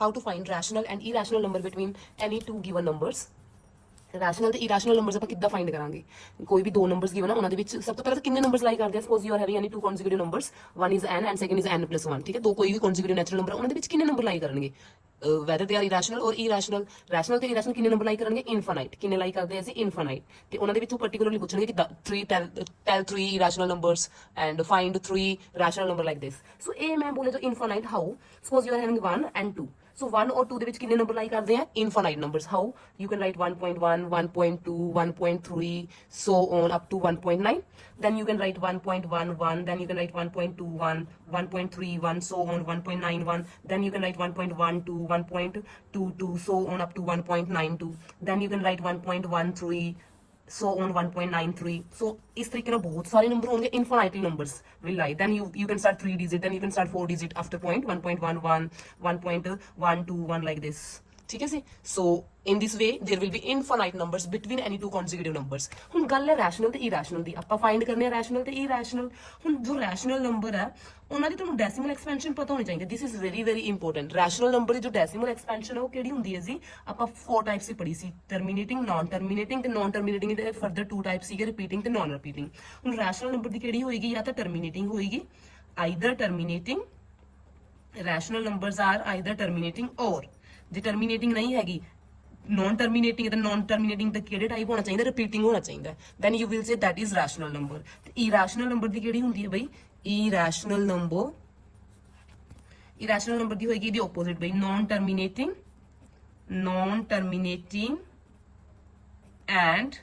how to find rational and irrational number between any two given numbers. Rational ਤੇ ਇਰੈਸ਼ਨਲ numbers ਆਪਾਂ ਕਿੱਦਾਂ find ਕਰਾਂਗੇ? ਕੋਈ ਵੀ ਦੋ ਨੰਬਰਸ ਗਿਵਨ ਆ, ਉਹਨਾਂ ਦੇ ਵਿੱਚ ਸਭ ਤੋਂ ਪਹਿਲਾਂ ਤਾਂ ਕਿੰਨੇ ਨੰਬਰਸ ਲਾਈ ਕਰਦੇ ਆ? Suppose you are having any two consecutive numbers, one is n and second is n plus 1, ਠੀਕ ਹੈ? ਦੋ ਕੋਈ ਵੀ ਕਨਸਿਕਿਊਟਿਵ ਨੈਚੁਰਲ ਨੰਬਰ, ਉਹਨਾਂ ਦੇ ਵਿੱਚ ਕਿੰਨੇ ਨੰਬਰ ਲਾਈ ਕਰਨਗੇ? ਵੈਦਰ ਦੇ ਆਰ ਇਰੈਸ਼ਨਲ ਔਰ ਇਰੈਸ਼ਨਲ। ਰੈਸ਼ਨਲ ਤੇ ਇਰੈਸ਼ਨਲ ਕਿੰਨੇ ਨੰਬਰ ਲਾਈ ਕਰਨਗੇ? ਇਨਫਾਈਨਾਈਟ। ਕਿੰਨੇ ਲਾਈ ਕਰਦੇ ਆ ਅਸੀਂ? ਇਨਫਾਈਨਾਈਟ। ਤੇ ਉਹਨਾਂ ਦੇ ਵਿੱਚੋਂ ਪਾਰਟਿਕੂਲਰਲੀ ਪੁੱਛਣਗੇ ਕਿ tell 3 irrational numbers and find 3 rational number like this. So ਇਹ ਮੈਂ ਬੋਲੇ ਤਾਂ infinite how? Suppose you are having 1 and 2. So 1 or 2 ਦੇ ਵਿੱਚ ਕਿੰਨੇ ਨੰਬਰ ਲਾਈ ਕਰਦੇ ਆ? Infinite numbers. How? You can write 1.1, 1.2, 1.3, so on up to 1.9. Then you can write 1.11, then you can write 1.21, 1.31, so on 1.91. Then you can write 1.12, 1.22, so on up to 1.92. Then you can write 1.13, so on 1.93. So इस तरीके ਨਾਲ बहुत सारे number होंगे, infinitely numbers will lie. Then you can start 3 digit, then you can start 4 digit after point 1.11, 1.121 like this. ठीक है जी? So in this way there will be infinite numbers between any two consecutive numbers. ਹੁਣ ਗੱਲ ਹੈ rational ਤੇ ਇਰੈਸ਼ਨਲ ਦੀ। ਆਪਾਂ find ਕਰਨੇ ਆ rational ਤੇ ਇਰੈਸ਼ਨਲ। ਹੁਣ ਜੋ ਰੈਸ਼ਨਲ ਨੰਬਰ ਹੈ ਉਹਨਾਂ ਦੀ ਤੁਹਾਨੂੰ ਡੈਸੀਮਲ ਐਕਸਪੈਂਸ਼ਨ ਪਤਾ ਹੋਣੀ ਚਾਹੀਦੀ। This is very very important. Rational number ਦੀ ਜੋ ਡੈਸੀਮਲ ਐਕਸਪੈਂਸ਼ਨ ਹੈ ਉਹ ਕਿਹੜੀ ਹੁੰਦੀ ਹੈ ਜੀ? ਆਪਾਂ 4 ਟਾਈਪਸ ਹੀ ਪੜ੍ਹੀ ਸੀ, ਟਰਮੀਨੇਟਿੰਗ, ਨਾਨ ਟਰਮੀਨੇਟਿੰਗ ਤੇ ਨਾਨ ਟਰਮੀਨੇਟਿੰਗ ਦੇ ਫਰਦਰ 2 ਟਾਈਪਸ ਸੀਗੇ, ਰਿਪੀਟਿੰਗ ਤੇ ਨਾਨ ਰਿਪੀਟਿੰਗ। ਹੁਣ ਰੈਸ਼ਨਲ ਨੰਬਰ ਦੀ ਕਿਹੜੀ ਹੋਏਗੀ? ਜਾਂ ਤਾਂ ਟਰਮੀਨੇਟਿੰਗ ਹੋਏਗੀ, either terminating. Rational numbers are either terminating or, ਜੇ ਟਰਮੀਨੇਟਿੰਗ ਨਹੀਂ ਹੈਗੀ नॉन टर्मिनेटिंग है, नॉन टर्मिनेटिंग ਦਾ ਕਿਹੜੇ ਟਾਈਪ ਹੋਣਾ ਚਾਹੀਦਾ? ਰਿਪੀਟਿੰਗ ਹੋਣਾ ਚਾਹੀਦਾ। Then you will say that is rational number. ਤੇ ਇਰੈਸ਼ਨਲ ਨੰਬਰ ਦੀ ਕਿਹੜੀ ਹੁੰਦੀ ਹੈ ਬਈ? ਇਰੈਸ਼ਨਲ ਨੰਬਰ, ਇਰੈਸ਼ਨਲ ਨੰਬਰ ਦੀ ਹੋਏਗੀ ਇਹਦੀ ਆਪੋਜ਼ਿਟ ਬਈ, non terminating, non terminating and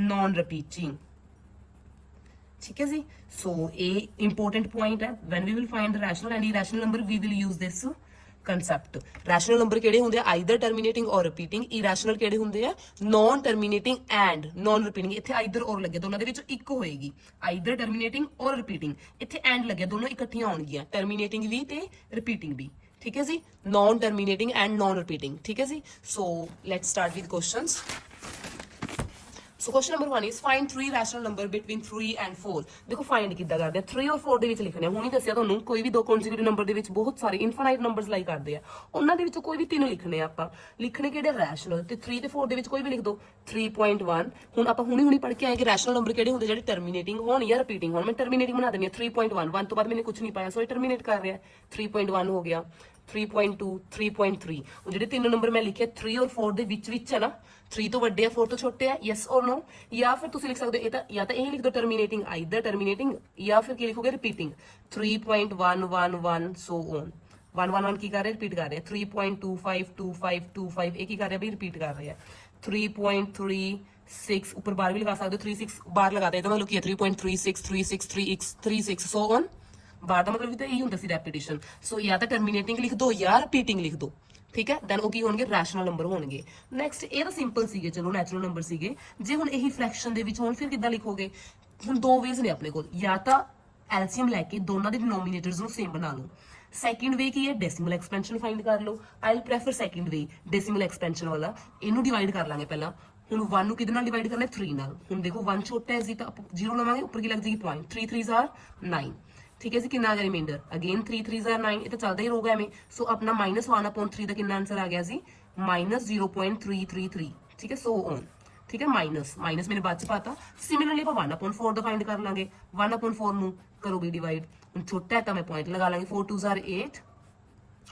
non repeating. ठीक है जी? सो ये इंपॉर्टेंट पॉइंट है। When we will find the rational and irrational number we will use this concept. Rational number केड़े हुंदे आ? Either terminating or repeating. Irrational केड़े हुंदे आ? Non terminating and non repeating. इत्थे आइदर और लगे, दोनों दे विच इक होएगी, आइदर टर्मिनेटिंग और रिपीटिंग। इत्थे एंड लगे, दोनों इकट्ठियां होणगियां, टर्मिनेटिंग भी ते रिपीटिंग भी। ठीक है जी? Non terminating and non repeating. ठीक है जी? So let's start with questions. So question number 1 is find 3 rational number between 3 and 4। देखो फाइंड किद्दां करदे आ? 3 और 4 ਦੇ ਵਿੱਚ ਲਿਖਣੇ ਆ। ਹੁਣੀ ਦੱਸਿਆ ਤੁਹਾਨੂੰ ਕੋਈ ਵੀ ਦੋ ਕਨਸਿਕਿਊਟਿਵ ਨੰਬਰ ਦੇ ਵਿੱਚ ਬਹੁਤ ਸਾਰੇ ਇਨਫਾਈਨਾਈਟ ਨੰਬਰਸ ਲਾਈ ਕਰਦੇ ਆ, ਉਹਨਾਂ ਦੇ ਵਿੱਚੋਂ ਕੋਈ ਵੀ ਤਿੰਨ ਲਿਖਣੇ ਆ ਆਪਾਂ। ਲਿਖਣੇ ਕਿਹੜੇ? ਰੈਸ਼ਨਲ। ਤੇ 3 ਤੇ 4 ਦੇ ਵਿੱਚ ਕੋਈ ਵੀ ਲਿਖ ਦੋ। 3.1 ਹੁਣ ਆਪਾਂ ਹੁਣੀ ਪੜ੍ਹ ਕੇ ਆਏ ਕਿ ਰੈਸ਼ਨਲ ਨੰਬਰ ਕਿਹੜੇ ਹੁੰਦੇ? ਜਿਹੜੇ ਟਰਮੀਨੇਟਿੰਗ ਹੋਣ ਜਾਂ ਰਿਪੀਟਿੰਗ ਹੋਣ। ਮੈਂ ਟਰਮੀਨੇਟਿੰਗ ਬਣਾ ਦਿੰਦੀ ਆ। 3.1, 1 ਤੋਂ ਬਾਅਦ ਮੈंने ਕੁਝ ਨਹੀਂ ਪਾਇਆ, ਸੋ ਇਹ ਟਰਮੀਨੇਟ ਕਰ ਰਿਹਾ। 3.1 ਹੋ ਗਿਆ, 3.2, 3.3। ਉਹ ਜਿਹੜੇ ਤਿੰਨ ਨੰਬਰ ਮੈਂ ਲਿਖੇ 3 ਔਰ 4 ਦੇ ਵਿੱਚ ਹੈ ਨਾ, 3 ਤੋਂ ਵੱਡੇ ਆ 4 ਤੋਂ ਛੋਟੇ ਆ, ਯੈਸ ਔਰ ਨੋ। ਜਾਂ ਫਿਰ ਤੁਸੀਂ ਲਿਖ ਸਕਦੇ ਹੋ ਇਹ ਤਾਂ, ਜਾਂ ਤਾਂ ਇਹ ਲਿਖ ਦੋ ਟਰਮੀਨੇਟਿੰਗ, ਆਈਦਰ ਟਰਮੀਨੇਟਿੰਗ, ਜਾਂ ਫਿਰ ਕੀ ਲਿਖੋਗੇ? ਰਿਪੀਟਿੰਗ। 3.111 so on. 111 ਕੀ ਕਰ ਰਿਹਾ? ਰਿਪੀਟ ਕਰ ਰਿਹਾ। 3.252525 ਇਹ ਕੀ ਕਰ ਰਿਹਾ ਬਈ? ਰਿਪੀਟ ਕਰ ਰਿਹਾ। 3.36 ਉੱਪਰ ਬਾਰ ਵੀ ਲਗਾ ਸਕਦੇ ਹੋ, 36 ਬਾਰ ਲਗਾਤਾ, ਇਹਦਾ ਮਤਲਬ ਕੀ ਹੈ? 3.36 36 36 ਸੋ ਔਨ। ਬਾਰ ਦਾ ਮਤਲਬ ਵੀ ਤਾਂ ਇਹੀ ਹੁੰਦਾ ਸੀ, ਰੈਪੀਟੀਸ਼ਨ। ਸੋ ਜਾਂ ਤਾਂ ਟਰਮੀਨੇਟਿੰਗ ਲਿਖ ਦੋ ਜਾਂ ਰਿਪੀਟਿੰਗ ਲਿਖ ਦੋ। ਠੀਕ ਹੈ? ਦੈਨ ਉਹ ਕੀ ਹੋਣਗੇ? ਰੈਸ਼ਨਲ ਨੰਬਰ ਹੋਣਗੇ। ਨੈਕਸਟ, ਇਹ ਤਾਂ ਸਿੰਪਲ ਸੀਗੇ, ਚਲੋ ਨੈਚੁਰਲ ਨੰਬਰ ਸੀਗੇ। ਜੇ ਹੁਣ ਇਹੀ ਫ੍ਰੈਕਸ਼ਨ ਦੇ ਵਿੱਚ ਹੋਣ ਫਿਰ ਕਿੱਦਾਂ ਲਿਖੋਗੇ? ਹੁਣ ਦੋ ਵੇਜ਼ ਨੇ ਆਪਣੇ ਕੋਲ, ਜਾਂ ਤਾਂ ਐਲਸੀਐਮ ਲੈ ਕੇ ਦੋਨਾਂ ਦੇ ਡਿਨੋਮੀਨੇਟਰਸ ਨੂੰ ਸੇਮ ਬਣਾ ਲਓ। ਸੈਕਿੰਡ ਵੇ ਕੀ ਹੈ? ਡੈਸੀਮਲ ਐਕਸਪੈਂਸ਼ਨ ਫਾਈਂਡ ਕਰ ਲਓ। I will prefer second way, decimal expansion ਵਾਲਾ। ਇਹਨੂੰ ਡਿਵਾਈਡ ਕਰ ਲਾਂਗੇ ਪਹਿਲਾਂ। ਹੁਣ 1 ਨੂੰ ਕਿਹਦੇ ਨਾਲ ਡਿਵਾਈਡ ਕਰਨਾ? 3 ਨਾਲ। ਹੁਣ ਦੇਖੋ 1 ਛੋਟਾ ਹੈ ਜੀ ਤਾਂ ਆਪਾਂ 0 ਲਵਾਂਗੇ, ਉੱਪਰ ਕੀ ਲੱਗ ਜਾਏਗੀ? ਪੁਆਇੰਟ। 3 3s are 9। ठीक है जी? कितना आ गया रिमाइंडर? Again 3 3s are 9। ये तो चलता ही रहेगा एवं। सो अपना -1/3 का कितना आंसर आ गया जी? -0.333। ठीक है? So on. ठीक है? माइनस मैंने बाद च पाता। सिमिलरली आप 1/4 का फाइंड कर लांगे। 1/4 ਨੂੰ करो भी डिवाइड। ਹੁਣ छोटा है तो मैं पॉइंट लगा लांगे। 4 2s are 8,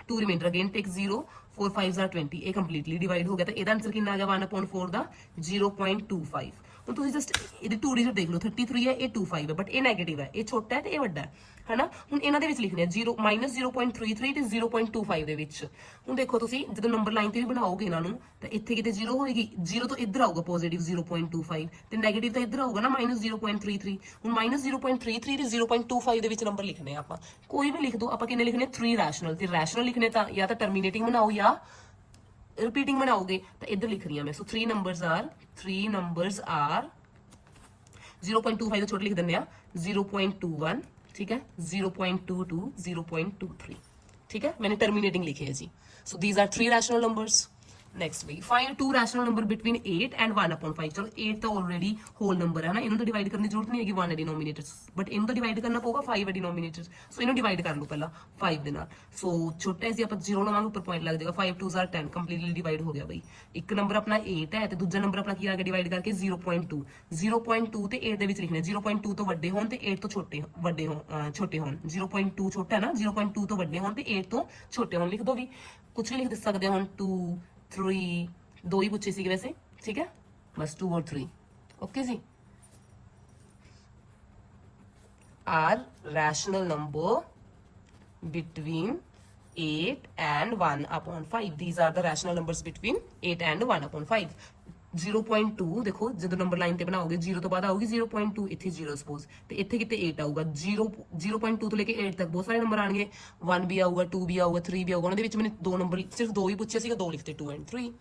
2 remainder, again take 0, 4 5s are 20। ये कंप्लीटली डिवाइड हो गया। तो ਇਹਦਾ आंसर कितना आ गया? 1/4 ਦਾ 0.25। ਹੁਣ ਤੁਸੀਂ ਜਸਟ ਇਹਦੇ 2 ਡਿਜਿਟ ਦੇਖ ਲਓ। 33 ਹੈ, ਇਹ 25 ਹੈ, ਬਟ ਇਹ ਨੈਗੇਟਿਵ ਹੈ, ਇਹ ਛੋਟਾ ਹੈ ਤੇ ਇਹ ਵੱਡਾ ਹੈ, ਹਨਾ? ਹੁਣ ਇਹਨਾਂ ਦੇ ਵਿੱਚ ਲਿਖਣੇ ਆ 0 -0.33 ਤੇ 0.25 ਦੇ ਵਿੱਚ। ਹੁਣ ਦੇਖੋ ਤੁਸੀਂ ਜਦੋਂ ਨੰਬਰ ਲਾਈਨ ਤੇ ਵੀ ਬਣਾਓਗੇ ਇਹਨਾਂ ਨੂੰ ਤਾਂ ਇੱਥੇ ਕਿਤੇ 0 ਹੋਏਗੀ, 0 ਤੋਂ ਇੱਧਰ ਆਊਗਾ ਪੋਜ਼ਿਟਿਵ 0.25 ਤੇ ਨੈਗੇਟਿਵ ਤਾਂ ਇੱਧਰ ਆਊਗਾ ਨਾ -0.33। ਹੁਣ -0.33 ਤੇ 0.25 ਦੇ ਵਿੱਚ ਨੰਬਰ ਲਿਖਣੇ ਆ ਆਪਾਂ। ਕੋਈ ਵੀ ਲਿਖ ਦੋ। ਆਪਾਂ ਕਿੰਨੇ ਲਿਖਣੇ? 3 ਰੈਸ਼ਨਲ। ਤੇ ਰੈਸ਼ਨਲ ਲਿਖਣੇ ਤਾਂ ਜਾਂ ਤਾਂ ਟਰਮੀਨੇਟਿੰਗ ਬਣਾਓ ਜਾਂ ਰਿਪੀਟਿੰਗ ਬਣਾਓਗੇ। ਤਾਂ ਇੱਧਰ ਲਿਖ ਰਹੀ ਹਾਂ ਮੈਂ। ਸੋ 3 numbers are 0.25 ਤੋਂ ਛੋਟੇ ਲਿਖ ਦਿੰਦੇ ਆ, 0.21। ठीक है? 0.22, 0.23। ठीक है? मैंने टर्मिनेटिंग लिखे है जी। So these are 3 rational numbers. Next भी find two rational number between 8 and 1/5। चलो 8 तो ऑलरेडी होल नंबर है ना, इन्हों तो डिवाइड करने की जरूरत नहीं है 1 है डिनोमिनेटर, बट इन्हों तो डिवाइड करना पਊਗਾ 5 है डिनोमिनेटर, सो इन्हों डिवाइड कर लो पहला 5 ਦੇ ਨਾਲ। सो छोटा सी आप 0 ਲਵਾਂਗੇ ਉੱਪਰ ਪੁਆਇੰਟ ਲੱਗ ਜਾਏਗਾ, 5 2 10 ਕੰਪਲੀਟਲੀ ਡਿਵਾਈਡ ਹੋ ਗਿਆ ਬਈ। ਇੱਕ ਨੰਬਰ ਆਪਣਾ 8 ਹੈ ਤੇ ਦੂਜਾ ਨੰਬਰ ਆਪਣਾ ਕੀ ਆ ਗਿਆ ਡਿਵਾਈਡ ਕਰਕੇ 0.2। 0.2 ਤੇ 8 ਦੇ ਵਿੱਚ ਲਿਖਣਾ 0.2 ਤੋਂ ਵੱਡੇ ਹੋਣ ਤੇ 8 ਤੋਂ ਛੋਟੇ ਛੋਟੇ ਹੋਣ। 0.2 ਛੋਟਾ ਹੈ ਨਾ, 0.2 ਤੋਂ ਵੱਡੇ ਹੋਣ ਤੇ 8 ਤੋਂ ਛੋਟੇ ਹੋਣ। ਲਿਖ ਦੋ ਵੀ, ਕੁਝ ਵੀ ਲਿਖ ਸਕਦੇ ਹੋ ਹੁਣ 2 3 ਦੋ ਹੀ ਪੁੱਛੇ ਸੀਗੇ ਵੈਸੇ, ਠੀਕ ਹੈ ਬਸ 2 और 3। ओके जी, are rational number between 8 and 1/5। these are the rational numbers between 8 and 1/5। 0.2 ਦੇਖੋ ਜਦੋਂ ਨੰਬਰ ਲਾਈਨ ਤੇ ਬਣਾਓਗੇ 0 ਤੋਂ ਬਾਅਦ ਆਊਗੀ 0.2, ਇੱਥੇ 0 ਸਪੋਜ਼ ਤੇ ਇੱਥੇ ਕਿਤੇ 8 ਆਊਗਾ। 0.2 ਤੋਂ ਲੈ ਕੇ 8 ਤੱਕ ਬਹੁਤ ਸਾਰੇ ਨੰਬਰ ਆਣਗੇ, 1 ਵੀ ਆਊਗਾ 2 ਵੀ ਆਊਗਾ 3 ਵੀ ਆਊਗਾ। ਉਹਨਾਂ ਦੇ ਵਿੱਚ ਮੈंने ਦੋ ਨੰਬਰ ਸਿਰਫ ਦੋ ਹੀ ਪੁੱਛੇ ਸੀਗਾ, ਦੋ ਲਿਖਤੇ 2 and 3।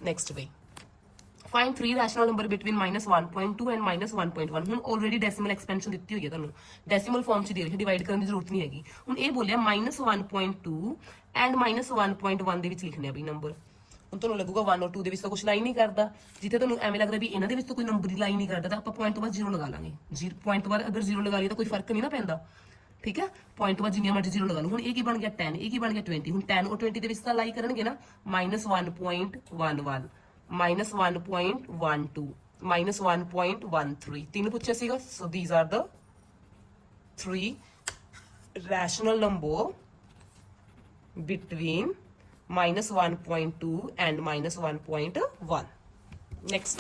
Next way find 3 rational number between -1.2 and -1.1। ਹੁਣ ਆਲਰੇਡੀ ਡੈਸੀਮਲ ਐਕਸਪੈਂਸ਼ਨ ਦਿੱਤੀ ਹੋਈ ਹੈ ਤੁਹਾਨੂੰ, ਡੈਸੀਮਲ ਫਾਰਮ ਚ ਦੇ ਰਹੀ ਹੈ, ਡਿਵਾਈਡ ਕਰਨ ਦੀ ਜ਼ਰੂਰਤ ਨਹੀਂ ਹੈਗੀ। ਹੁਣ ਇਹ ਬੋਲਿਆ -1.2 ਐਂਡ -1.1 ਦੇ ਵਿੱਚ ਲਿਖਣੇ ਆ ਬਈ ਨੰਬਰ। ਹੁਣ ਤੁਹਾਨੂੰ ਲੱਗੂਗਾ 1 और 2 ਦੇ ਵਿੱਚ ਤਾਂ ਕੁਝ ਲਾਈ ਨਹੀਂ ਕਰਦਾ, ਜਿੱਥੇ ਤੁਹਾਨੂੰ ਐਵੇਂ ਲੱਗਦਾ ਵੀ ਇਹਨਾਂ ਦੇ ਵਿੱਚ ਤਾਂ ਕੋਈ ਨੰਬਰ ਹੀ ਲਾਈ ਨਹੀਂ ਕਰਦਾ, ਤਾਂ ਆਪਾਂ ਪੁਆਇੰਟ ਤੋਂ ਬਾਅਦ 0 ਲਗਾ ਲਾਂਗੇ। ਪੁਆਇੰਟ ਤੋਂ ਬਾਅਦ ਅਗਰ 0 ਲਗਾ ਲਈਏ ਤਾਂ ਕੋਈ ਫਰਕ ਨਹੀਂ ਨਾ ਪੈਂਦਾ, ਠੀਕ ਹੈ। ਪੁਆਇੰਟ ਤੋਂ ਬਾਅਦ ਜਿੰਨੀਆਂ ਮਰਜ਼ੀ 0 ਲਗਾ ਲਓ। ਹੁਣ ਇਹ ਕੀ ਬਣ ਗਿਆ 10, ਇਹ ਕੀ ਬਣ ਗਿਆ 20। ਹੁਣ 10 और 20 ਦੇ ਵਿੱਚ ਤਾਂ ਲਾਈ ਕਰਨਗੇ ਨਾ, -1.11 -1.12 -1.13 ਤਿੰਨ ਪੁੱਛਿਆ ਸੀਗਾ। ਸੋ these are the 3 rational number between -1.2 and -1.1। next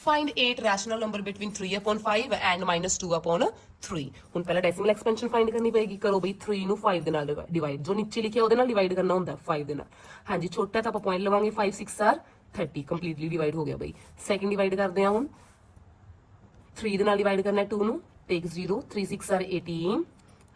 find 8 rational number between 3/5 and -2/3। ਹੁਣ ਪਹਿਲਾਂ ਡੈਸੀਮਲ ਐਕਸਪੈਂਸ਼ਨ ਫਾਈਂਡ ਕਰਨੀ ਪਏਗੀ। ਕਰੋ ਬਈ 3 ਨੂੰ 5 ਦੇ ਨਾਲ ਡਿਵਾਈਡ, ਜੋ ਨੀਚੇ ਲਿਖਿਆ ਉਹਦੇ ਨਾਲ ਡਿਵਾਈਡ ਕਰਨਾ ਹੁੰਦਾ 5 ਦੇ ਨਾਲ। ਹਾਂਜੀ ਛੋਟਾ ਤਾਂ ਆਪਾਂ ਪੁਆਇੰਟ ਲਵਾਂਗੇ 5 6 are 30 ਕੰਪਲੀਟਲੀ ਡਿਵਾਈਡ ਹੋ ਗਿਆ ਬਈ। ਸੈਕਿੰਡ ਡਿਵਾਈਡ ਕਰਦੇ ਹਾਂ ਹੁਣ 3 ਦੇ ਨਾਲ ਡਿਵਾਈਡ ਕਰਨਾ 2 ਨੂੰ, ਟੇਕ 0 3 6 are 18।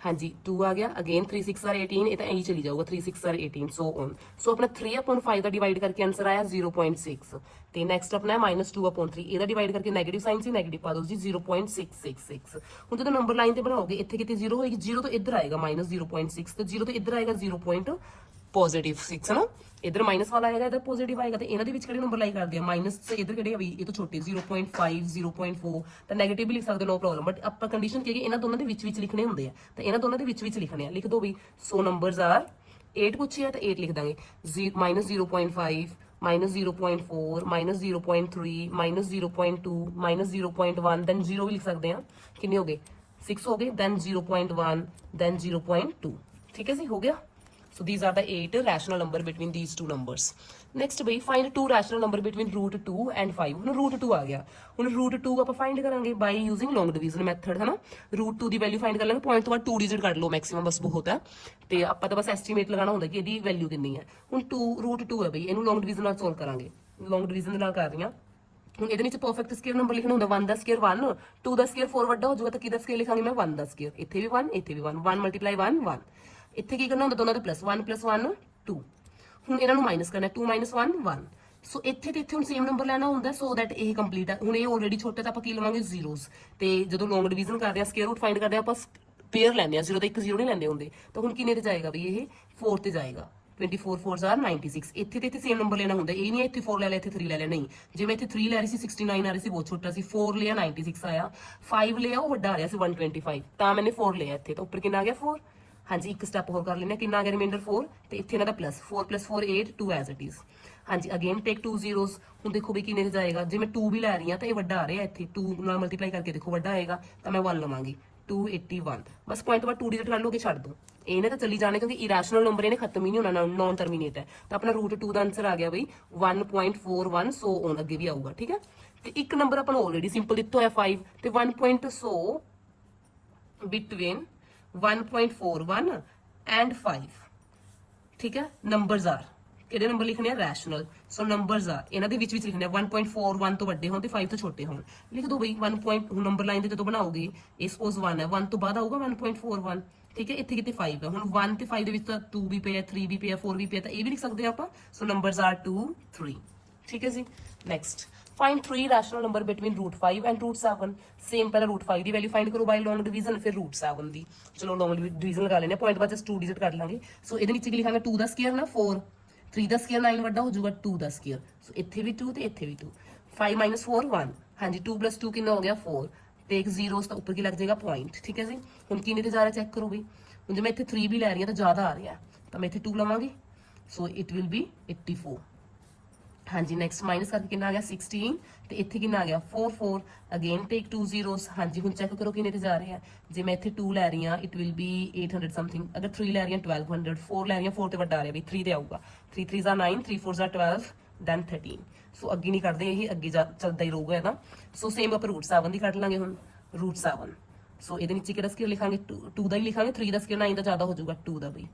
ਹਾਂਜੀ 2 ਆ ਗਿਆ, ਅਗੇਨ 3 6 are 18, ਇਹ ਤਾਂ ਐਂ ਚਲੀ ਜਾਊਗਾ 3 6 are 18 ਸੋ ਔਨ। ਸੋ ਆਪਣਾ 3/5 ਦਾ ਡਿਵਾਈਡ ਕਰਕੇ ਆਨਸਰ ਆਇਆ 0.6। ਤੇ ਨੈਕਸਟ ਆਪਣਾ -2/3, ਇਹਦਾ ਡਿਵਾਈਡ ਕਰਕੇ ਨੈਗੇਟਿਵ ਸਾਈਨ ਸੀ, ਨੈਗੇਟਿਵ ਪਾ ਦਿਓ ਜੀ 0.666। ਹੁਣ ਜਦੋਂ ਨੰਬਰ ਲਾਈਨ ਤੇ ਬਣਾਓਗੇ ਇੱਥੇ ਕਿਤੇ 0 ਹੋਏਗੀ, 0 ਤੋਂ ਇੱਧਰ ਆਏਗਾ -0.6 ਤੇ 0 ਤੋਂ ਇੱਧਰ ਆਏਗਾ 0.6 ਹੈ ਨਾ। ਇਧਰ ਮਾਈਨਸ ਵਾਲਾ ਆਏਗਾ, ਇਧਰ ਪੋਜ਼ਿਟਿਵ ਆਏਗਾ, ਤੇ ਇਹਨਾਂ ਦੇ ਵਿੱਚ ਕਿਹੜੇ ਨੰਬਰ ਲਾਈ ਕਰਦੇ ਆ ਮਾਈਨਸ ਤੇ ਇਧਰ ਕਿਹੜੇ ਆ ਵੀ ਇਹ ਤੋਂ ਛੋਟੇ 0.5 0.4 ਤਾਂ ਨੈਗੇਟਿਵ ਵੀ ਲਿਖ ਸਕਦੇ ਨੋ ਪ੍ਰੋਬਲਮ, ਬਟ ਆਪਾਂ ਕੰਡੀਸ਼ਨ ਕੀ ਹੈ ਕਿ ਇਹਨਾਂ ਦੋਨਾਂ ਦੇ ਵਿੱਚ ਲਿਖਣੇ ਹੁੰਦੇ ਆ, ਤਾਂ ਇਹਨਾਂ ਦੋਨਾਂ ਦੇ ਵਿੱਚ ਲਿਖਣੇ ਆ। ਲਿਖ ਦੋ ਵੀ। ਸੋ ਨੰਬਰਸ ਆਰ 8 ਪੁੱਛਿਆ ਤਾਂ 8 ਲਿਖ ਦਾਂਗੇ, -0.5 -0.4 -0.3 -0.2 -0.1 ਦੈਨ 0 ਵੀ ਲਿਖ ਸਕਦੇ ਆ। ਕਿੰਨੇ ਹੋ ਗਏ 6 ਹੋ ਗਏ, ਦੈਨ 0.1 ਦੈਨ 0.2। ਠੀਕ ਹੈ ਜੀ, ਹੋ ਗਿਆ। So these are the 8 rational number between these two numbers। next ਬਈ find 2 rational number between √2 and 5। ਹੁਣ √2 ਆ ਗਿਆ, ਹੁਣ √2 ਆਪਾਂ ਫਾਈਂਡ ਕਰਾਂਗੇ by using long division method, ਹੈ ਨਾ। √2 ਦੀ ਵੈਲਿਊ ਫਾਈਂਡ ਕਰ ਲਾਂਗੇ, ਪੁਆਇੰਟ ਤੋਂ ਬਾਅਦ 2 ਡਿਜਿਟ ਕੱਢ ਲਓ ਮੈਕਸਿਮਮ, ਬਸ ਬਹੁਤ ਹੈ। ਤੇ ਆਪਾਂ ਤਾਂ ਬਸ ਐਸਟੀਮੇਟ ਲਗਾਉਣਾ ਹੁੰਦਾ ਕਿ ਇਹਦੀ ਵੈਲਿਊ ਕਿੰਨੀ ਹੈ। ਹੁਣ √2 ਹੈ ਬਈ, ਇਹਨੂੰ ਲੌਂਗ ਡਿਵੀਜ਼ਨ ਨਾਲ ਸੋਲਵ ਕਰਾਂਗੇ। ਲੌਂਗ ਡਿਵੀਜ਼ਨ ਦੇ ਨਾਲ ਕਰ ਰਹੀ ਹਾਂ। ਹੁਣ ਇਹਦੇ ਵਿੱਚ ਪਰਫੈਕਟ ਸਕੁਅਰ ਨੰਬਰ ਲਿਖਣਾ ਹੁੰਦਾ, 1 ਦਾ ਸਕੁਅਰ 1, 2 ਦਾ ਸਕੁਅਰ 4 ਵੱਡਾ ਹੋ ਜਾਊਗਾ ਤਾਂ ਕਿਹਦਾ ਸਕੁਅਰ ਲਿਖਾਂਗੇ ਮੈਂ 1 ਦਾ ਸਕੁਅਰ। ਇੱਥੇ ਵੀ 1 ਇੱਥੇ ਵੀ 1, 1 × 1 1। ਇੱਥੇ ਕੀ ਕਰਨਾ ਹੁੰਦਾ ਦੋਨਾਂ ਦੇ ਪਲੱਸ 1 + 1 2। ਹੁਣ ਇਹਨਾਂ ਨੂੰ ਮਾਈਨਸ ਕਰਨਾ 2 - 1 1। ਸੋ ਇੱਥੇ ਤੇ ਇੱਥੇ ਹੁਣ ਸੇਮ ਨੰਬਰ ਲੈਣਾ ਹੁੰਦਾ ਸੋ ਦੈਟ ਇਹ ਕੰਪਲੀਟ ਹੈ। ਹੁਣ ਇਹ ਆਲਰੇਡੀ ਛੋਟੇ ਤਾਂ ਆਪਾਂ ਕੀ ਲਵਾਂਗੇ ਜ਼ੀਰੋਜ਼, ਤੇ ਜਦੋਂ ਲੌਂਗ ਡਿਵੀਜ਼ਨ ਕਰਦੇ ਆ ਸਕੁਅਰ ਰੂਟ ਫਾਈਂਡ ਕਰਦੇ ਆ ਆਪਾਂ ਪੇਅਰ ਲੈਂਦੇ ਆ, 0 ਦਾ 1 0 ਨਹੀਂ ਲੈਂਦੇ ਹੁੰਦੇ। ਤਾਂ ਹੁਣ ਕਿੰਨੇ ਤੇ ਜਾਏਗਾ ਵੀ ਇਹ 4 ਤੇ ਜਾਏਗਾ। 24 4s are 96। ਇੱਥੇ ਤੇ ਇੱਥੇ ਸੇਮ ਨੰਬਰ ਲੈਣਾ ਹੁੰਦਾ, ਇਹ ਨਹੀਂ ਇੱਥੇ 4 ਲੈ ਲਿਆ ਇੱਥੇ 3 ਲੈ ਲਿਆ, ਨਹੀਂ। ਜਿਵੇਂ ਇੱਥੇ 3 ਲੈ ਰਹੀ ਸੀ 69 ਆ ਰਹੀ ਸੀ, ਬਹੁਤ ਛੋਟਾ ਸੀ, 4 ਲਿਆ 96 ਆਇਆ, 5 ਲਿਆ ਉਹ ਵੱਡਾ ਆ ਰਿਹਾ ਸੀ 125, ਤਾਂ ਮੈंने 4 ਲਿਆ ਇੱਥੇ, ਤਾਂ ਉੱਪਰ ਕਿੰਨਾ ਆ ਗਿਆ 4। ਹਾਂਜੀ ਇੱਕ ਸਟੈਪ ਹੋਰ ਕਰ ਲੈਂਦੇ ਹਾਂ, ਕਿੰਨਾ ਆ ਗਿਆ ਰਿਮਾਈਂਡਰ 4, ਤੇ ਇੱਥੇ ਇਹਨਾਂ ਦਾ ਪਲੱਸ 4 + 4 8 2 ਐਜ਼ ਇਟ ਇਜ਼। ਹਾਂਜੀ ਅਗੇਨ ਟੇਕ 2 zeros। ਹੁਣ ਦੇਖੋ ਵੀ ਕਿੰਨੇ ਤੇ ਜਾਏਗਾ, ਜੇ ਮੈਂ 2 ਵੀ ਲੈ ਰਹੀ ਹਾਂ ਤਾਂ ਇਹ ਵੱਡਾ ਆ ਰਿਹਾ, ਇੱਥੇ 2 ਨਾਲ ਮਲਟੀਪਲਾਈ ਕਰਕੇ ਦੇਖੋ ਵੱਡਾ ਆਏਗਾ, ਤਾਂ ਮੈਂ 1 ਲਵਾਂਗੀ 281। ਬਸ ਪੁਆਇੰਟ ਤੋਂ ਬਾਅਦ 2 ਡਿਜਿਟ ਕਰ ਲੋਗੇ, ਛੱਡ ਦੋ, ਇਹਨੇ ਤਾਂ ਚੱਲੀ ਜਾਣੇ ਕਿਉਂਕਿ ਇਰੈਸ਼ਨਲ ਨੰਬਰ ਇਹਨੇ ਖਤਮ ਹੀ ਨਹੀਂ ਹੋਣਾ, ਨੌਨ ਟਰਮੀਨੇਟ ਹੈ। ਤਾਂ ਆਪਣਾ √2 ਦਾ ਆਨਸਰ ਆ ਗਿਆ ਬਈ 1.41 ਸੋ ਔਨ, ਅੱਗੇ ਵੀ ਆਊਗਾ, ਠੀਕ ਹੈ। ਤੇ ਇੱਕ ਨੰਬਰ ਆਪਾਂ ਨੂੰ ਆਲਰੇਡੀ ਸਿੰਪਲ ਦਿੱਤਾ ਹੋਇਆ 5, ਤੇ 1. ਸੋ ਬਿਟਵੀਨ 1.41 and 5, ਠੀਕ ਹੈ। ਨੰਬਰਸ ਆਰ ਕਿਹੜੇ ਨੰਬਰ ਲਿਖਣੇ ਆ ਰੈਸ਼ਨਲ, ਸੋ ਨੰਬਰਸ ਆਰ ਇਹਨਾਂ ਦੇ ਵਿੱਚ ਲਿਖਣੇ ਆ 1.41 ਤੋਂ ਵੱਡੇ ਹੋਣ ਤੇ 5 ਤੋਂ ਛੋਟੇ ਹੋਣ। ਲਿਖ ਦੋ ਬਈ 1 ਪੁਆਇੰਟ, ਹੁਣ ਨੰਬਰ ਲਾਈਨ ਦੇ ਜਦੋਂ ਬਣਾਓਗੇ ਇਹ ਸਪੋਜ਼ 1 ਹੈ, 1 ਤੋਂ ਬਾਅਦ ਆਊਗਾ 1.41, ਠੀਕ ਹੈ। ਇੱਥੇ ਕਿਤੇ 5 ਹੈ, ਹੁਣ 1 ਤੇ 5 ਦੇ ਵਿੱਚ ਤਾਂ 2 ਵੀ ਪਿਆ 3 ਵੀ ਪਿਆ 4 ਵੀ ਪਿਆ, ਤਾਂ ਇਹ ਵੀ ਲਿਖ ਸਕਦੇ ਆ ਆਪਾਂ। ਸੋ ਨੰਬਰਸ ਆਰ 2 3, ਠੀਕ ਹੈ ਜੀ। Next find 3 rational number between √5 and √7। Same ਪਹਿਲਾਂ √5 ਦੀ ਵੈਲਿਊ ਫਾਈਂਡ ਕਰੋ ਬਾਈ ਲੌਂਗ ਡਿਵੀਜ਼ਨ, ਫਿਰ √7 ਦੀ। ਚਲੋ ਲੌਂਗ ਡਿਵੀਜ਼ਨ ਲਗਾ ਲੈਣੇ, ਪੁਆਇੰਟ ਬਾਅਦ 'ਚ 2 ਡਿਜਿਟ ਕਰ ਲਾਂਗੇ। ਸੋ ਇਹਦੇ ਵਿੱਚ ਕੀ ਲਿਖਾਂਗੇ 2 ਦਾ ਸਕੁਅਰ ਨਾ 4, 3 ਦਾ ਸਕੁਅਰ 9 ਵੱਡਾ ਹੋ ਜਾਊਗਾ 2 ਦਾ ਸਕੁਅਰ, ਸੋ ਇੱਥੇ ਵੀ 2 ਤੇ ਇੱਥੇ ਵੀ 2। 5 - 4 1, ਹਾਂਜੀ 2 + 2 ਕਿੰਨਾ ਹੋ ਗਿਆ 4, ਤੇ ਇੱਕ ਜ਼ੀਰੋਸ ਤਾਂ ਉੱਪਰ ਕੀ ਲੱਗ ਜਾਏਗਾ ਪੁਆਇੰਟ। ਠੀਕ ਹੈ ਜੀ, ਹੁਣ ਕਿੰਨੇ ਤੇ ਜਾ ਰਿਹਾ ਚੈੱਕ ਕਰੋ ਬਈ। ਹੁਣ ਜੇ ਮੈਂ ਇੱਥੇ 3 ਵੀ ਲੈ ਰਹੀ ਹਾਂ ਤਾਂ ਜ਼ਿਆਦਾ ਆ ਰਿਹਾ, ਤਾਂ ਮੈਂ ਇੱਥੇ 2 ਲਵਾਂਗੀ, ਸੋ ਇਟ ਵਿਲ ਬੀ 84। ਹਾਂਜੀ ਨੈਕਸਟ ਮਾਈਨਸ ਕਰਕੇ ਕਿੰਨਾ ਆ ਗਿਆ 16, ਤੇ ਇੱਥੇ ਕਿੰਨਾ ਆ ਗਿਆ 4 4, ਅਗੇਨ ਟੇਕ 2 zeros। ਹਾਂਜੀ ਹੁਣ ਚੈੱਕ ਕਰੋ ਕਿੰਨੇ ਤੇ ਜਾ ਰਹੇ ਆ। ਜੇ ਮੈਂ ਇੱਥੇ 2 ਲੈ ਰਹੀ ਹਾਂ ਇਟ ਵਿਲ ਬੀ 800 ਸਮਥਿੰਗ, ਅਗਰ 3 ਲੈ ਰਹੀ ਹਾਂ 1200, 4 ਲੈ ਰਹੀ ਹਾਂ 4 ਤੇ ਵੱਡਾ ਆ ਰਿਹਾ ਵੀ 3 ਤੇ ਆਊਗਾ। 3 3 9, 3 4 12, ਦੈਨ 13। ਸੋ ਅੱਗੇ ਨਹੀਂ ਕੱਢਦੇ, ਇਹ ਅੱਗੇ ਚੱਲਦਾ ਹੀ ਰਹੂਗਾ ਇਹਦਾ। ਸੋ ਸੇਮ ਆਪਾਂ ਰੂਟ 7 ਦੀ ਕੱਢ ਲਾਂਗੇ ਹੁਣ, ਰੂਟ 7। ਸੋ ਇਹਦੇ ਨੀਚੇ ਕਿਹੜਾ ਸਕੁਅਰ ਲਿਖਾਂਗੇ 2 ਦਾ ਹੀ ਲਿਖਾਂਗੇ, 3 ਦਾ ਸਕੁਅਰ 9 ਦਾ ਜ਼ਿਆਦਾ ਹੋ ਜਾਊਗਾ 2 ਦਾ ਬਈ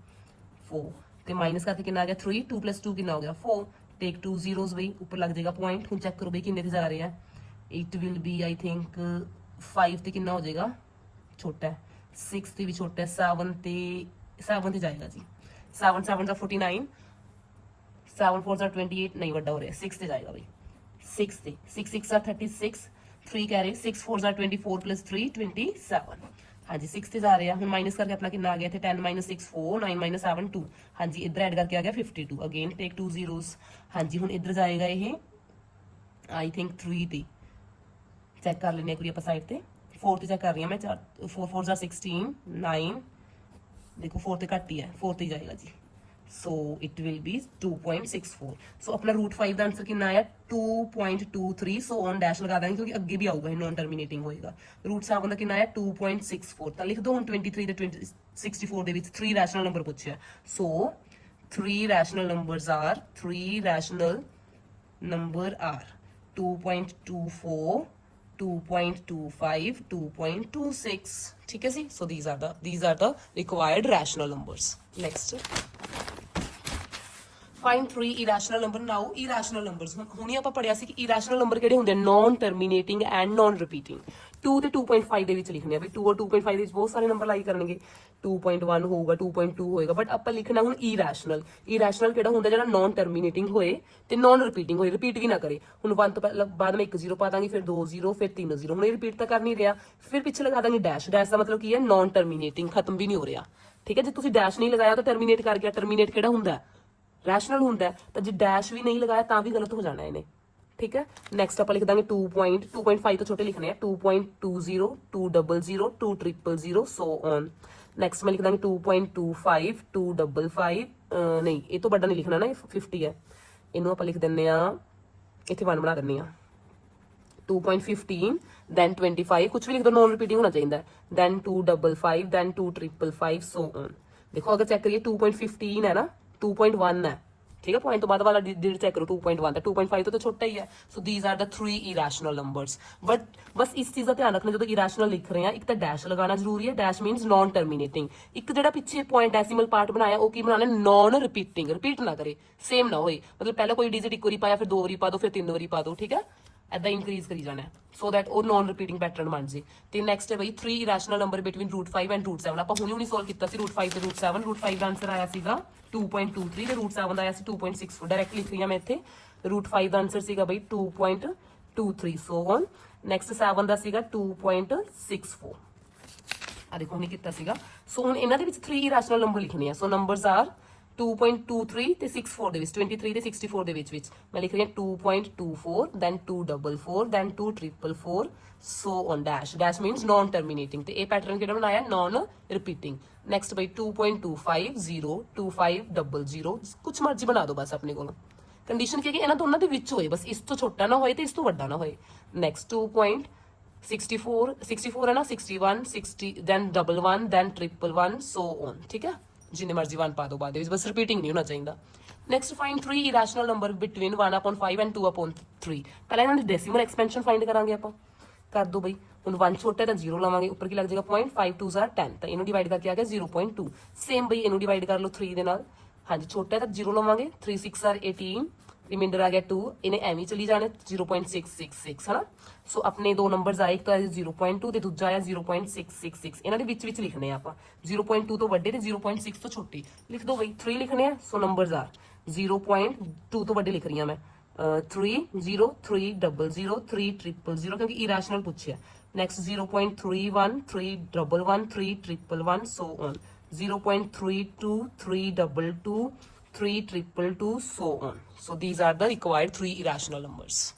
4, ਤੇ ਮਾਈਨਸ ਕਰਕੇ ਕਿੰਨਾ ਆ ਗਿਆ 3, 2 + 2 ਕਿੰਨਾ ਹੋ ਗਿਆ 4, ਟੇਕ 2 zeros ਬਈ ਉੱਪਰ ਲੱਗ ਜਾਏਗਾ ਪੁਆਇੰਟ। ਹੁਣ ਚੈੱਕ ਕਰੋ ਬਈ ਕਿੰਨੇ ਤੇ ਜਾ ਰਹੇ ਆ, it will B I think 5 ਤੇ ਕਿੰਨਾ ਹੋ ਜਾਏਗਾ ਛੋਟਾ ਹੈ, 6 ਤੇ ਵੀ ਛੋਟਾ ਹੈ, 7 ਤੇ ਜਾਏਗਾ ਜੀ। 7 7 ਦਾ 49, 7 4 ਦਾ 28, ਨਹੀਂ ਵੱਡਾ ਹੋ ਰਿਹਾ 6 ਤੇ ਜਾਏਗਾ ਬਈ, 6 ਤੇ 6 6 ਦਾ 36, 3 ਕਹਿ ਰਹੇ 6 4 ਦਾ 24 + 3 27। ਹਾਂਜੀ 6 ਤੇ ਜਾ ਰਿਹਾ। ਹੁਣ ਮਾਈਨਸ ਕਰਕੇ ਆਪਣਾ ਕਿੰਨਾ ਆ ਗਿਆ ਇੱਥੇ 10 - 6 4, 9 - 7 2, ਹਾਂਜੀ ਇੱਧਰ ਐਡ ਕਰਕੇ ਆ ਗਿਆ 52, ਅਗੇਨ ਟੇਕ 2 zeros। ਹਾਂਜੀ ਹੁਣ ਇੱਧਰ ਜਾਏਗਾ ਇਹ ਆਈ ਥਿੰਕ 3 ਤੇ, ਚੈੱਕ ਕਰ ਲੈਂਦੇ ਹਾਂ ਕੋਈ ਆਪਾਂ ਸਾਈਡ ਤੇ, 4 ਤੇ ਚੈੱਕ ਕਰ ਰਹੀ ਹਾਂ ਮੈਂ, 4 4 ਦਾ 16 9, ਦੇਖੋ 4 ਤੇ ਘੱਟ ਹੀ ਹੈ, 4 ਤੇ ਹੀ ਜਾਏਗਾ ਜੀ। So it will be 2.64। ਸੋ ਆਪਣਾ ਰੂਟ 5 ਦਾ ਆਂਸਰ ਕਿੰਨਾ ਆਇਆ 2.23। ਸੋ ਔਨ ਡੈਸ਼ ਲਗਾ ਦਾਂਗੇ ਕਿਉਂਕਿ ਅੱਗੇ ਵੀ ਆਊਗਾ, ਇਹ ਨॉन ਟਰਮੀਨੇਟਿੰਗ ਹੋਏਗਾ। ਰੂਟ 7 ਦਾ ਕਿੰਨਾ ਆਇਆ 2.64, ਤਾਂ ਲਿਖ ਦੋ ਹੁਣ 23 ਤੇ 64 ਦੇ ਵਿੱਚ 3 ਰੈਸ਼ਨਲ ਨੰਬਰ ਪੁੱਛਿਆ। ਸੋ 3 ਰੈਸ਼ਨਲ ਨੰਬਰਸ ਆਰ 2.24, 2.25, 2.26। ਠੀਕ ਹੈ ਜੀ, ਸੋ these are the required rational numbers. Next, find 3 irrational number. Now irrational numbers, ਹੁਣੀ ਆਪਾਂ ਪੜਿਆ ਸੀ ਕਿ irrational number ਕਿਹੜੇ ਹੁੰਦੇ ਆ, non terminating and non repeating। 2 ਤੇ 2.5 ਦੇ ਵਿੱਚ ਲਿਖਣੇ ਆ ਵੀ 2 ਔਰ 2.5 ਦੇ ਵਿੱਚ ਬਹੁਤ ਸਾਰੇ ਨੰਬਰ ਲਾਈ ਕਰਨਗੇ, 2.1 ਹੋਊਗਾ 2.2 ਹੋਏਗਾ, ਬਟ ਆਪਾਂ ਲਿਖਣਾ ਹੁਣ irrational। irrational ਕਿਹੜਾ ਹੁੰਦਾ, ਜਿਹੜਾ non terminating ਹੋਏ ਤੇ non repeating ਹੋਏ, ਰਿਪੀਟ ਵੀ ਨਾ ਕਰੇ। ਹੁਣ 1 ਤੋਂ ਪਹਿਲਾਂ ਬਾਅਦ ਮੈਂ 1 0 ਪਾ ਦਾਂਗੀ, ਫਿਰ 2 0, ਫਿਰ 3 0, ਹੁਣ ਇਹ ਰਿਪੀਟ ਤਾਂ ਕਰ ਨਹੀਂ ਰਿਹਾ, ਫਿਰ ਪਿੱਛੇ ਲਗਾ ਦਾਂਗੇ ਡੈਸ਼। ਡੈਸ਼ ਦਾ ਮਤਲਬ ਕੀ ਹੈ, non terminating, ਖਤਮ ਵੀ ਨਹੀਂ ਹੋ ਰਿਹਾ। ਠੀਕ ਹੈ, ਜੇ ਤੁਸੀਂ ਡੈਸ਼ ਨਹੀਂ ਲਗਾਇਆ ਤਾਂ ਟਰਮੀਨੇਟ ਕਰ ਗਿਆ। ਟਰਮੀਨੇਟ ਕਿਹੜਾ ਹੁੰਦਾ, ਰੈਸ਼ਨਲ ਹੁੰਦਾ, ਤਾਂ ਜੇ ਡੈਸ਼ ਵੀ ਨਹੀਂ ਲਗਾਇਆ ਤਾਂ ਵੀ ਗਲਤ ਹੋ ਜਾਣਾ ਇਹਨੇ। ਠੀਕ ਹੈ, ਨੈਕਸਟ ਆਪਾਂ ਲਿਖ ਦਾਂਗੇ 2.5 ਤੋਂ ਛੋਟੇ ਲਿਖਣੇ ਆ, 2.20, 200, 200, ਸੋ ਔਨ। ਨੈਕਸਟ ਮੈਂ ਲਿਖ ਦਾਂਗੇ 2.25, 255, ਨਹੀਂ ਇਹ ਤੋਂ ਵੱਡਾ ਨਹੀਂ ਲਿਖਣਾ ਨਾ, ਇਹ 50 ਹੈ, ਇਹਨੂੰ ਆਪਾਂ ਲਿਖ ਦਿੰਦੇ ਆ, ਇੱਥੇ 1 ਬਣਾ ਦਿੰਦੇ ਆ, 2.15, then 25, ਕੁਝ ਵੀ ਲਿਖ ਦੋ, ਨॉन ਰਿਪੀਟਿੰਗ ਹੋਣਾ ਚਾਹੀਦਾ, then 255, then 255, ਸੋ ਔਨ। ਦੇਖੋ ਅਗਰ ਚੈੱਕ ਕਰੀਏ 2.15 ਹੈ ਨਾ, 2.1 ਹੈ, ਠੀਕ ਹੈ, ਪੁਆਇੰਟ ਤੋਂ ਬਾਅਦ ਵਾਲਾ ਡਿਜਿਟ ਚੈੱਕ ਕਰੋ 2.1 ਤਾਂ 2.5 ਤੋਂ ਤਾਂ ਛੋਟਾ ਹੀ ਹੈ। So these are the 3 irrational numbers। But ਬਸ ਇਸ ਚੀਜ਼ ਦਾ ਧਿਆਨ ਰੱਖਣਾ, ਜਦੋਂ irrational ਲਿਖ ਰਹੇ ਆ ਇੱਕ ਤਾਂ ਡੈਸ਼ ਲਗਾਉਣਾ ਜ਼ਰੂਰੀ ਹੈ, ਡੈਸ਼ ਮੀਨਸ ਨਾਨ ਟਰਮੀਨੇਟਿੰਗ। ਇੱਕ ਜਿਹੜਾ ਪਿੱਛੇ ਪੁਆਇੰਟ ਡੈਸੀਮਲ ਪਾਰਟ ਬਣਾਇਆ ਉਹ ਕੀ ਬਣਾਉਣਾ, ਨਾਨ ਰਿਪੀਟਿੰਗ, ਰਿਪੀਟ ਨਾ ਕਰੇ, ਸੇਮ ਨਾ ਹੋਏ, ਮਤਲਬ ਪਹਿਲਾਂ ਕੋਈ ਡਿਜਿਟ ਇੱਕ ਵਾਰੀ ਪਾਇਆ ਫਿਰ 2 ਵਾਰੀ ਪਾ ਦੋ, ਫਿਰ 3 ਵਾਰੀ ਪਾ ਦੋ। ਠੀਕ ਹੈ, ਏਦਾਂ ਇੰਕਰੀਜ਼ ਕਰੀ ਜਾਣਾ, ਸੋ ਦੈਟ ਉਹ ਨਾਨ ਰਿਪੀਟਿੰਗ ਪੈਟਰਨ ਬਣ ਜੇ। ਤੇ ਨੈਕਸਟ ਹੈ ਬਈ 3 irrational number between root 5 and root 7। ਆਪਾਂ ਹੁਣੀ ਸੋਲਵ ਕੀਤਾ ਸੀ root 5 ਤੇ root 7। root 5 ਦਾ ਆਂਸਰ ਆਇਆ ਸੀਗਾ 2.23 ਤੇ root 7 ਦਾ ਆਇਆ ਸੀ 2.64। ਡਾਇਰੈਕਟ ਲਿਖ ਰਹੀ ਹਾਂ ਮੈਂ ਇੱਥੇ, root 5 ਦਾ ਆਂਸਰ ਸੀਗਾ ਬਈ 2.23, ਸੋ ਔਨ। ਨੈਕਸਟ 7 ਦਾ ਸੀਗਾ 2.64। ਆ ਦੇਖੋ ਹੁਣੀ ਕੀਤਾ ਸੀਗਾ। ਸੋ ਹੁਣ ਇਹਨਾਂ ਦੇ ਵਿੱਚ 3 irrational number ਲਿਖਣੇ ਆ। ਸੋ ਨੰਬਰਸ ਆਰ 2.23 ਤੇ 64 ਦੇ ਵਿੱਚ, 23 ਤੇ 64 ਦੇ ਵਿੱਚ ਮੈਂ ਲਿਖ ਰਹੀ ਹਾਂ 2.24, then 244, then 244, so on dash। dash means non terminating, ਤੇ ਇਹ ਪੈਟਰਨ ਕਿਹੜਾ ਬਣਾਇਆ, non repeating। ਨੈਕਸਟ ਬਈ 2.25 0 2500, ਕੁਝ ਮਰਜ਼ੀ ਬਣਾ ਦਿਓ ਬਸ ਆਪਣੇ ਕੋਲ। ਕੰਡੀਸ਼ਨ ਕੀ ਹੈ ਕਿ ਇਹਨਾਂ ਦੋਨਾਂ ਦੇ ਵਿੱਚ ਹੋਏ, ਬਸ ਇਸ ਤੋਂ ਛੋਟਾ ਨਾ ਹੋਏ ਤੇ ਇਸ ਤੋਂ ਵੱਡਾ ਨਾ ਹੋਏ। ਨੈਕਸਟ 2.64 ਹੈ ਨਾ, 61 60, then 11, then 111, so on। ਠੀਕ ਹੈ, ਜਿੰਨੇ ਮਰਜ਼ੀ 1 ਪਾ ਦੋ ਬਾਅਦ ਵਿੱਚ, ਬਸ ਰਿਪੀਟਿੰਗ ਨਹੀਂ ਹੋਣਾ ਚਾਹੀਦਾ। Next find 3 irrational number between 1/5 and 2/3। ਪਹਿਲਾਂ ਇਹਨਾਂ ਦੀ ਡੈਸੀਮਲ ਐਕਸਪੈਂਸ਼ਨ ਫਾਈਂਡ ਕਰਾਂਗੇ ਆਪਾਂ। ਕਰ ਦੋ ਬਈ, ਹੁਣ 1 ਛੋਟਾ ਤਾਂ 0 ਲਾਵਾਂਗੇ, ਉੱਪਰ ਕੀ ਲੱਗ ਜਾਏਗਾ ਪੁਆਇੰਟ, 5 2 10, ਤਾਂ ਇਹਨੂੰ ਡਿਵਾਈਡ ਕਰਕੇ ਆ ਗਿਆ 0.2। ਸੇਮ ਬਈ ਇਹਨੂੰ ਡਿਵਾਈਡ ਕਰ ਲਓ 3 ਦੇ ਨਾਲ, ਹਾਂਜੀ ਛੋਟਾ ਤਾਂ 0 ਲਵਾਂਗੇ, 3 6 18, ਰਿਮਾਈਂਡਰ ਆ ਗਿਆ 2, ਇਹਨੇ ਐਵੇਂ ਚਲੀ ਜਾਣੇ 0.666 ਹਨਾ। ਸੋ ਆਪਣੇ ਦੋ ਨੰਬਰਸ ਆਏ, ਇੱਕ ਤਾਂ ਆਇਆ 0.2 ਤੇ ਦੂਜਾ ਆਇਆ 0.666। ਇਹਨਾਂ ਦੇ ਵਿੱਚ ਲਿਖਣੇ ਆ ਆਪਾਂ, 0.2 ਤੋਂ ਵੱਡੇ ਤੇ 0.6 ਤੋਂ ਛੋਟੇ ਲਿਖ ਦੋ ਬਈ। 3 ਲਿਖਣੇ ਆ, ਸੋ ਨੰਬਰਸ ਆਰ 0.2 ਤੋਂ ਵੱਡੇ ਲਿਖ ਰਹੀ ਹਾਂ ਮੈਂ, 3 0 3 00 3 000, ਕਿਉਂਕਿ irrational ਪੁੱਛਿਆ। Next 0.31 3 11 3 111, so on. 0.32 3 22 3 222 so on. So these are the required 3 irrational numbers.